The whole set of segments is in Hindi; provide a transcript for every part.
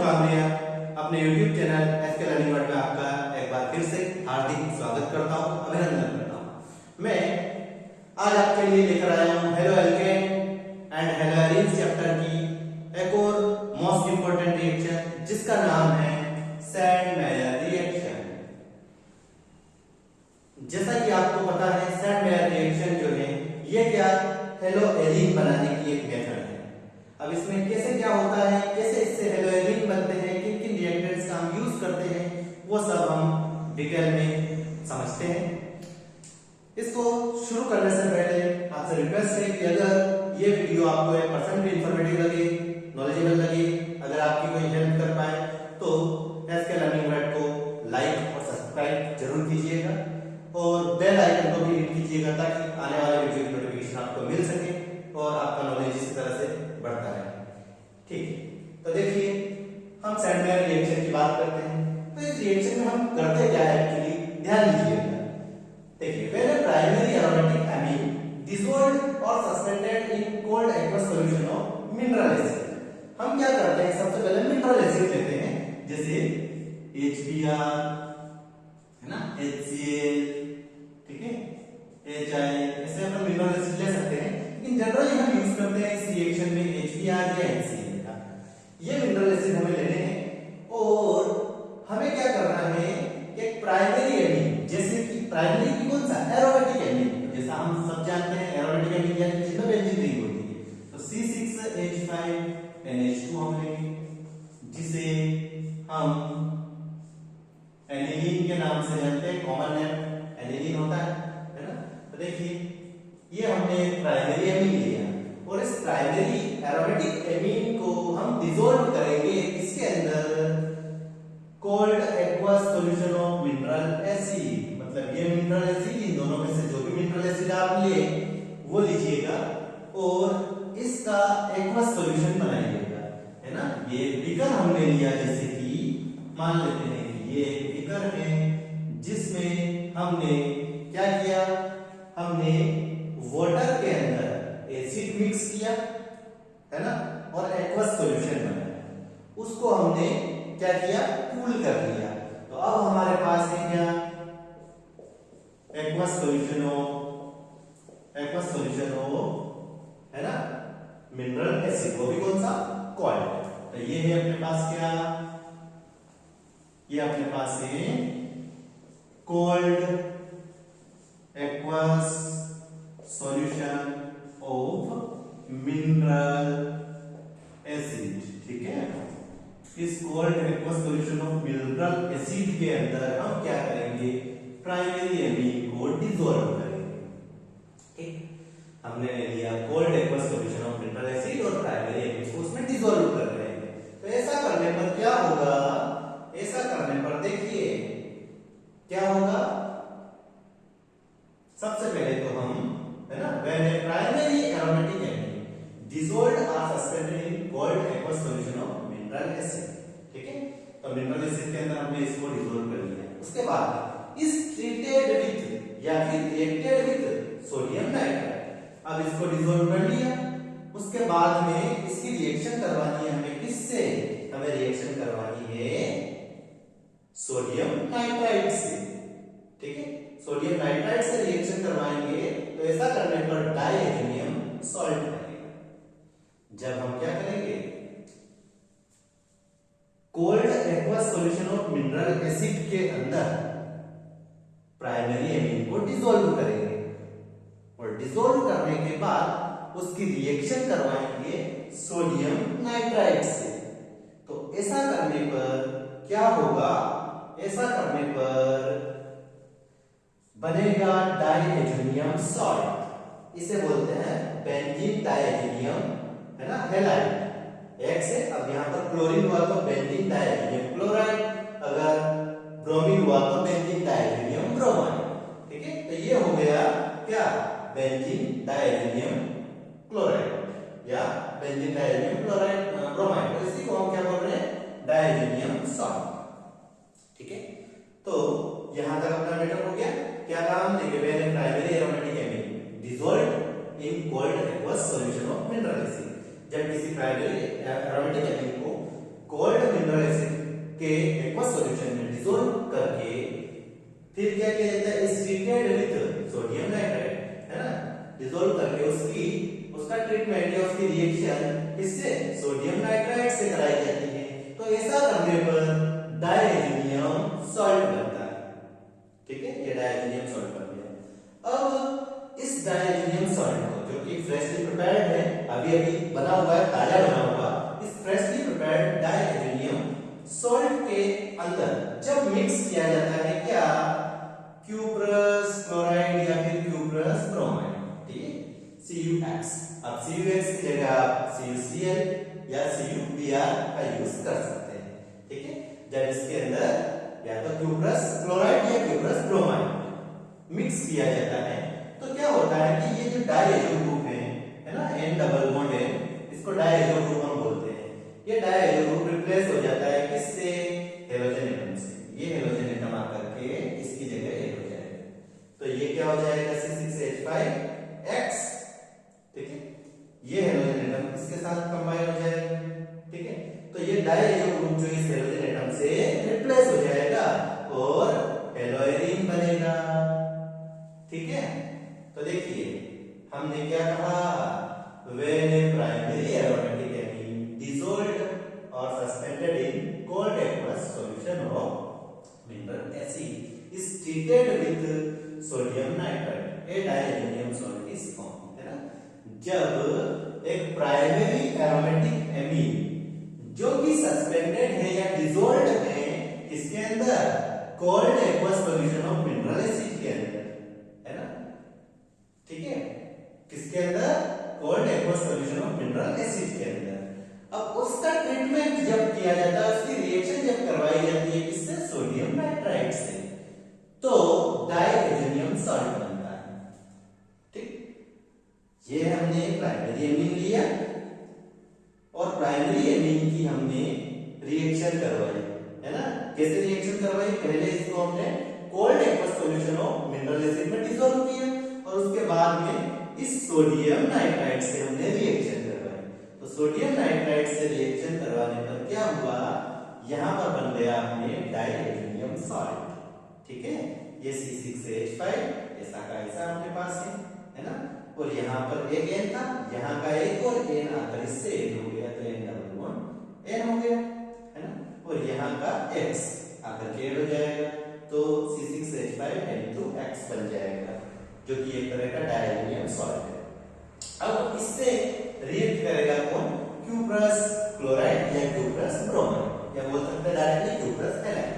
कामरिया अपने YouTube channel SK learning world में आपका एक बार फिर से हार्दिक स्वागत करता हूं, अभिनंदन करता हूं। मैं आज आपके लिए लेकर आया हूं halo alkane and hello arene chapter की एक और मोस्ट इंपोर्टेंट रिएक्शन जिसका नाम है सैंड-मेयर रिएक्शन। जैसा कि आपको पता है सैंड-मेयर रिएक्शन जो है ये क्या हेलो एरीन बनाने की एक मेथड है। अब इसमें कैसे क्या होता है, कैसे इससे हेलो एरीन बनते हैं, किन किन रिएक्टेंट्स का हम यूज करते हैं, वो सब हम डिटेल में समझते हैं। इसको शुरू करने से पहले आपसे रिक्वेस्ट है कि अगर ये वीडियो आपको 1% भी इंफॉर्मेटिव लगे, नॉलेजेबल लगे, अगर आपकी कोई हेल्प कर पाए तो एसके लर्निंग वर्ल्ड को लाइक और सब्सक्राइब जरूर कीजिएगा और बेल आइकन को भी हिट कीजिएगा ताकि आने वाले वीडियो की नोटिफिकेशन आपको मिल सके और आपका नॉलेज इसी तरह से बढ़ता रहे। ठीक है, तो देखिए हम सैंड-मेयर रिएक्शन की बात करते हैं। तो इस रिएक्शन में हम करते क्या है एक्चुअली, ध्यान दीजिएगा। देखिए when a primary aromatic amine dissolved और suspended in cold aqueous solution of mineral acid, हम क्या करते हैं सबसे पहले मिनरल एसिड लेते हैं जैसे HBr है ना, HCl, ठीक है, HI, ऐसे हम मिनरल एसिड ले सकते हैं, लेकिन जनरली हम यूज करते हैं इस रिएक्शन में HBr या HCl का। ये मिनरल एसिड हमें लेने हैं और हमें क्या करना है, एक प्राइमरी एमीन, जैसे कि प्राइमरी की कौन सा, एरोमेटिक एमीन, जैसा हम सब जानते हैं एरोमेटिक एमीन यानी जिसमें बेंजीन रिंग होती है। तो C6H5NH2 हम लेंगे जिसे हम एनिलीन के नाम से जानते हैं, कॉमन नेम एनिलीन होता है ना। तो देखिए ये हमने प्राइमरी एमीन लिया और इस प्राइमरी एरोमेटिक एमीन को हम डिसॉल्व करेंगे इसके अंदर cold aqueous solution of mineral acid. मतलब ये मिनरल एसिड, इन दोनों में से जो भी मिनरल एसिड आप ले वो लीजिएगा और इसका एक्वस सॉल्यूशन बनाइएगा, है ना। ये बीकर हमने लिया, जैसे कि मान लेते हैं कि ये एक बीकर है जिसमें हमने क्या किया, हमने वाटर के अंदर एसिड मिक्स किया, है ना, और एक्वस सॉल्यूशन बनाया। उसको हमने क्या किया, कूल कर दिया। तो अब हमारे पास है क्या, एक्वस सॉल्यूशन हो, है ना, मिनरल एसिड, वो भी कौन सा, कोल्ड। तो ये है अपने पास क्या, ये अपने पास है cold aqueous solution of mineral acid. ठीक है, इस cold aqueous solution of mineral acid के अंदर हम क्या करेंगे, प्राइमरी एमीन को डिसॉल्व करेंगे। ठीक, हमने ले लिया cold aqueous solution of mineral acid और प्राइमरी एमीन को उसमें डिसॉल्व कर रहे हैं। तो ऐसा करने पर क्या होगा, ऐसा करने पर देखिए क्या होगा, सबसे पहले तो हम, है ना, when a primary aromatic amine dissolved और suspended in cold aqueous solution of mineral acid. ठीक है, तो मिनरल एसिड के अंदर हमने इसको डिसॉल्व कर लिया। उसके बाद इस ट्रीटेड विद या फिर रिएक्टेड विद सोडियम नाइट्राइड, अब इसको डिसॉल्व कर लिया। उसके बाद में इसकी रिएक्शन करवानी है हमें, किससे, हमें रिएक्शन करवानी है सोडियम नाइट्राइड से। ठीक है, सोडियम नाइट्राइड से रिएक्शन करवाएंगे तो ऐसा करने पर डाइएथेनियम सॉल्ट बनेगा। जब हम क्या करेंगे, cold aqueous solution of mineral acid के अंदर प्राइमरी एमीन को डिसॉल्व करेंगे और डिसॉल्व करने के बाद उसकी रिएक्शन करवाएंगे सोडियम नाइट्राइड से। तो ऐसा करने पर क्या होगा, ऐसा करने पर बनेगा डाइएथेनियम सॉल्ट, इसे बोलते हैं बेंजीन डाइएथेनियम, है ना, हैलाइड। एक से अब यहां पर क्लोरीन हुआ तो बेंजीन डाइएथेनियम क्लोराइड, अगर ब्रोमीन हुआ तो बेंजीन डाइएथेनियम ब्रोमाइड। ठीक है, तो ये हो गया क्या, बेंजीन डाइएथेनियम क्लोराइड या बेंजीन डाइएथेनियम क्लोराइड ब्रोमाइड। तो इसी को हम क्या बोल रहे हैं, डाइएथेनियम सॉल्ट। ठीक है, तो यहां तक अपना मैटर हो गया। क्या काम, देखिए when a primary aromatic amine dissolved in cold aqueous solution of mineral acid, जब किसी प्राइमरी एरोमेटिक एमीन को कोल्ड मिनरल करके उसका ट्रीटमेंट या उसकी रिएक्शन किससे, सोडियम नाइट्राइड से कराई जाती है। तो ऐसा करने पर डायज़ोनियम सॉल्ट बनता है। ठीक है, ये डायज़ोनियम सॉल्ट बन गया। अब इस डायज़ोनियम सॉल्ट को, जो कि फ्रेशली प्रिपेयर्ड है, अभी अभी बना हुआ है, ताजा बना हुआ, इस फ्रेशली प्रिपेयर्ड डायज़ोनियम सॉल्ट के अंदर जब मिक्स किया जाता है क्या, क्यूप्रस क्लोराइड या फिर क्यूप्रस ब्रोमाइड, ठीक है, CuX। अब CuX की जगह आप CuCl या CuBr का यूज कर सकते हैं। ठीक है, जब इसके अंदर या तो क्यूप्रस क्लोराइड या क्यूप्रस ब्रोमाइड मिक्स किया जाता है तो क्या होता है कि ये जो डायएजो ग्रुप है ना, N डबल बॉन्ड है, इसको डायएजो ग्रुप हम बोलते हैं। ये डायएजो ग्रुप रिप्लेस हो जाता है किससे, हेलोजन एटम से। ये हेलोजन एटम आकर के इसकी जगह ऐड हो जाएगा, तो ये क्या हो जाएगा, C6H5X। ठीक है, ये हेलोजन एटम इसके साथ कंबाइन हो जाएगा। ठीक है, तो ये डायएजो ग्रुप जो इस हेलोजन एटम से रिप्लेस हो जाएगा और हेलोएरिन बनेगा। ठीक है, तो देखिए हमने क्या कहा, when a primary aromatic amine dissolved और suspended in cold aqueous solution of mineral acid is treated with sodium nitride, a diazonium salt is formed, है ना। जब एक प्राइमरी एरोमेटिक एमीन जो कि सस्पेंडेड है या डिसॉल्व्ड है इसके अंदर, cold aqueous solution of mineral acid के अंदर, है ना। ठीक है, किसके अंदर, cold aqueous solution of mineral acid के अंदर। अब उसका ट्रीटमेंट जब किया जाता है, उसकी रिएक्शन जब करवाई जाती है किससे, सोडियम नाइट्राइड से, तो डायज़ोनियम सॉल्ट बनता है। ठीक, ये हमने प्राइमरी एमीन लिया और प्राइमरी एमीन की हमने रिएक्शन करवाई, है ना। कैसे रिएक्शन करवाई, पहले इसको हमने cold aqueous solution of mineral acid में डिसॉल्व किया और उसके बाद में इस सोडियम नाइट्राइड से हमने रिएक्शन करवाई। तो सोडियम नाइट्राइड से रिएक्शन करवाने पर क्या हुआ, यहां पर बन गया अपने डायज़ोनियम सॉल्ट। ठीक है, ये C6H5 ऐसा का ऐसा अपने पास है ना, और यहाँ पर एक N था, यहाँ का एक और N आकर इससे N हो गया, तो N डबल बॉन्ड N हो गया, है ना, और यहाँ का X आकर के ऐड हो जाएगा, तो C6H5N2X बन जाएगा, जो कि एक तरह का डायज़ोनियम सॉल्ट है। अब इससे रिएक्ट करेगा कौन, क्यूप्रस क्लोराइड या क्यूप्रस ब्रोमाइड, या बोल सकते हैं डायरेक्टली क्यूप्रस हैलाइड।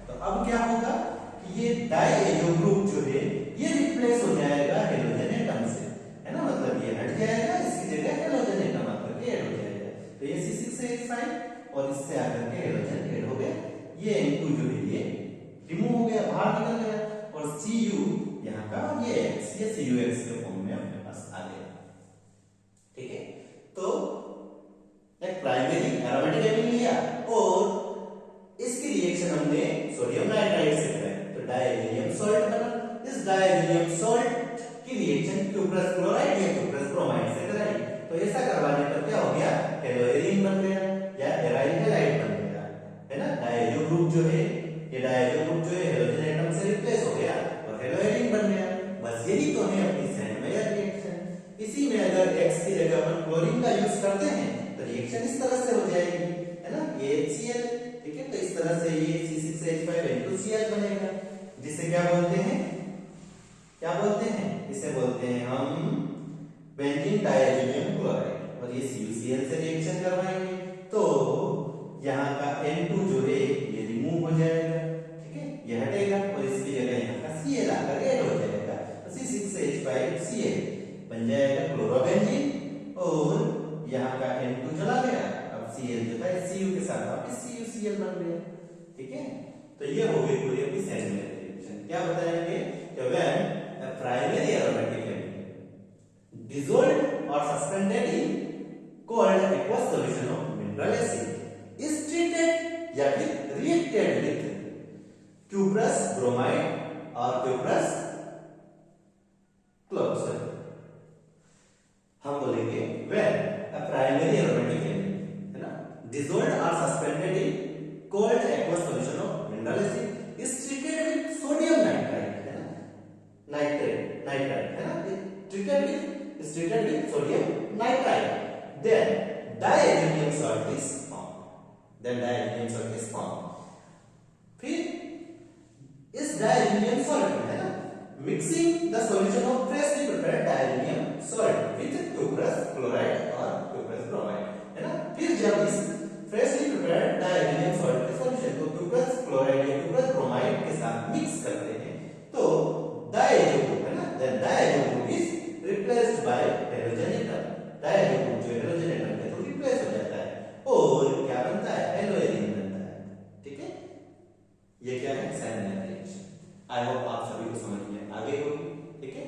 तो अब क्या होगा कि ये डायएजो ग्रुप जो है ये रिप्लेस हो जाएगा हेलोजन एटम से, है ना, मतलब ये हट जाएगा, इसकी जगह हेलोजन एटम आकर के ऐड हो जाएगा। तो ये C6H5 और इससे आकर के हेलोजन ऐड हो गया, ये N2 जो है ये रिमूव हो गया, बाहर निकल गया, और Cu यहाँ का ये X, ये CuX के फॉर्म में अपने पास आ गया। ठीक है, तो एक प्राइमरी एरोमेटिक एमीन लिया और इसकी रिएक्शन हमने सोडियम नाइट्राइड से कराई, तो डायज़ोनियम सॉल्ट बना। इस डायज़ोनियम सॉल्ट की रिएक्शन क्यूप्रस क्लोराइड या क्यूप्रस ब्रोमाइड से कराई, तो ऐसा करवाने पर क्या हो गया, हेलोएरिन बन गया या एराइल हैलाइड बन गया, है ना। डायज़ो ग्रुप जो है, ये डायज़ो ग्रुप जो है हेलोजन एटम से रिप्लेस हो गया और हेलोएरिन बन गया। बस यही तो है अपनी सैंडमेयर रिएक्शन। इसी में अगर X की जगह अपन क्लोरीन का यूज करते हैं तो रिएक्शन इस तरह से हो जाएगी, है ना, HCl। ठीक है, तो इस तरह से ये C6H5N2Cl बनेगा, जिसे क्या बोलते हैं, क्या बोलते हैं, इसे बोलते हैं हम बेंजीन डायज़ोनियम क्लोराइड, और ये CuCl से रिएक्शन करवाएंगे तो यहाँ का N2 जो है ये रिमूव हो जाएगा। ठीक है, ये हटेगा और इसकी जगह यहाँ का Cl आकर ऐड हो जाएगा, तो C6H5Cl बन जाएगा क्लोरोबेंजीन, और यहाँ का N2 चला गया, अब Cl जो था Cu के साथ वापस CuCl बन गया। ठीक है, तो ये हो गई पूरी अपनी सैंडमेयर रिएक्शन। क्या बताएंगे कि when a primary aromatic amine dissolved or suspended in cold aqueous solution of mineral acid is treated या फिर reacted with cuprous bromide or cuprous chloride। हम बोलेंगे when a primary aromatic amine, है ना, dissolved or suspended in cold aqueous solution of mineral acid is treated with sodium nitrite, है ना, नाइट्राइड है ना, treated with is treated with sodium nitrite. Then diazonium salt is formed. फिर इस डायजोनियम सॉल्ट में है ना mixing the solution of freshly prepared diazonium salt with cuprous chloride और क्यूप्रस ब्रोमाइड है ना। फिर जब इस फ्रेशली प्रिपेयर्ड डायजोनियम सॉल्ट के सॉल्यूशन को क्यूप्रस क्लोराइड या क्यूप्रस ब्रोमाइड के साथ मिक्स करते हैं तो डायजो ग्रुप है ना, then diazo group is replaced by halogen atom. Diazo group जो हैलोजन एटम के थ्रू रिप्लेस हो जाता है और क्या बनता है, हेलोएरिन बनता है। ठीक है, ये क्या है, सैंडलर रिएक्शन। आई होप आप सभी को समझ में आ गई होगी। ठीक है।